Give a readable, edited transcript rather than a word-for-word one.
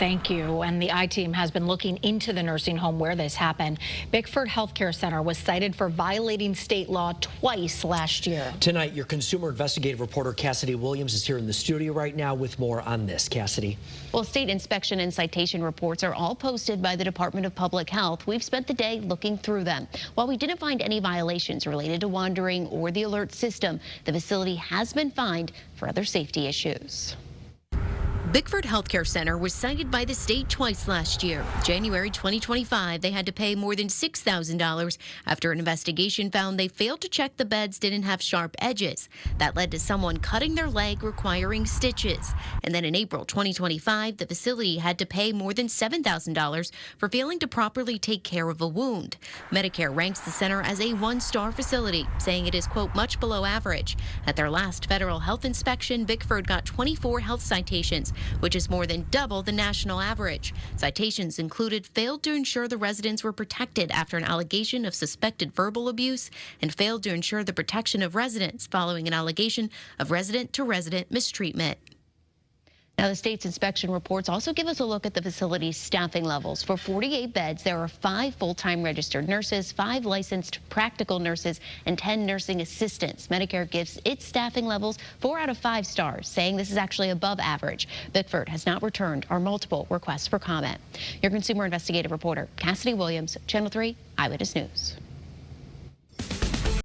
Thank you. And the I-team has been looking into the nursing home where this happened. Bickford Healthcare Center was cited for violating state law twice last year. Tonight, your consumer investigative reporter Cassidy Williams is here in the studio right now with more on this. Cassidy. Well, state inspection and citation reports are all posted by the Department of Public Health. We've spent the day looking through them. While we didn't find any violations related to wandering or the alert system, the facility has been fined for other safety issues. Bickford Healthcare Center was cited by the state twice last year. January 2025, they had to pay more than $6,000 after an investigation found they failed to check the beds didn't have sharp edges. That led to someone cutting their leg requiring stitches. And then in April 2025, the facility had to pay more than $7,000 for failing to properly take care of a wound. Medicare ranks the center as a one-star facility, saying it is, quote, much below average. At their last federal health inspection, Bickford got 24 health citations, which is more than double the national average. Citations included failed to ensure the residents were protected after an allegation of suspected verbal abuse and failed to ensure the protection of residents following an allegation of resident-to-resident mistreatment. Now, the state's inspection reports also give us a look at the facility's staffing levels. For 48 beds, there are 5 full-time registered nurses, 5 licensed practical nurses, and 10 nursing assistants. Medicare gives its staffing levels 4 out of 5 stars, saying this is actually above average. Bickford has not returned our multiple requests for comment. Your consumer investigative reporter, Cassidy Williams, Channel 3 Eyewitness News.